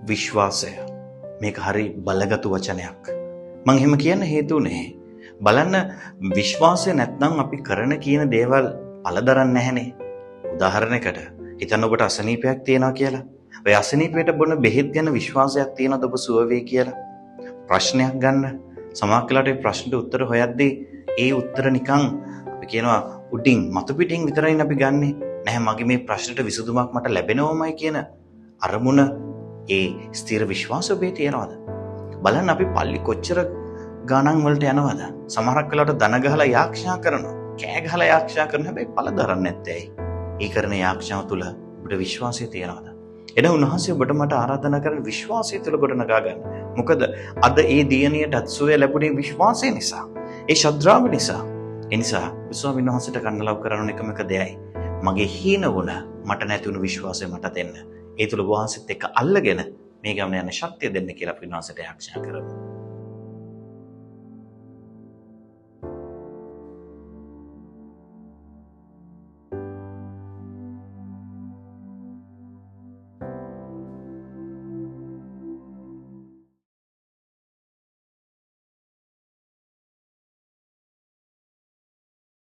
විශ්වාසය මේක හරි බලගතු වචනයක්. මං එහෙම කියන්න හේතුනේ බලන්න විශ්වාසය නැත්නම් අපි කරන කියන දේවල් පළදරන්නේ නැහනේ. උදාහරණයකට හිතන්න ඔබට අසනීපයක් තියෙනවා කියලා. ඔය අසනීපයට බොන බෙහෙත් ගැන විශ්වාසයක් තියෙනවද ඔබ සුව වෙයි කියලා? ප්‍රශ්නයක් ගන්න. සමහරවිට ඒ ප්‍රශ්නට උත්තර හොයද්දී ඒ උත්තර නිකන් අපි කියනවා උඩින් මතු පිටින් විතරයි අපි ගන්නෙ. නැහැ මගේ මේ ප්‍රශ්නට විසඳුමක් මට ලැබෙනවමයි කියන අරමුණ ඒ ස්ථිර විශ්වාසය ඔබේ තියෙනවද? බලන්න අපි පල්ලි කොච්චර ගණන් වලට යනවද? සමහරක් වෙලාවට දන ගහලා යාක්ෂා කරනවා. කෑ ගහලා යාක්ෂා කරන හැබැයි පළ දරන්නේ නැත්තේ ඇයි? ඒ කරන යාක්ෂාව තුළ ඔබට විශ්වාසය තියෙනවද? එන උන්වහන්සේ ඔබට මට ආරාධනා කරන විශ්වාසය තුළ ගොඩනගා ගන්න. මොකද අද ඒ දියණියට සුවය ලැබුණේ විශ්වාසය නිසා. ඒ ශ්‍රද්ධාව නිසා. ඒ නිසා ස්වාමීන් වහන්සේට කන්නලව් කරන එකම එක දෙයයි. මගේ හීන වුණ මට නැති වුණු විශ්වාසය මට දෙන්න. ඒ තුළ වහන්සේත් එක්ක අල්ලගෙන මේ ගමන යන ශක්තිය දෙන්න කියලා අපි වහන්සේට යාඥා කරමු.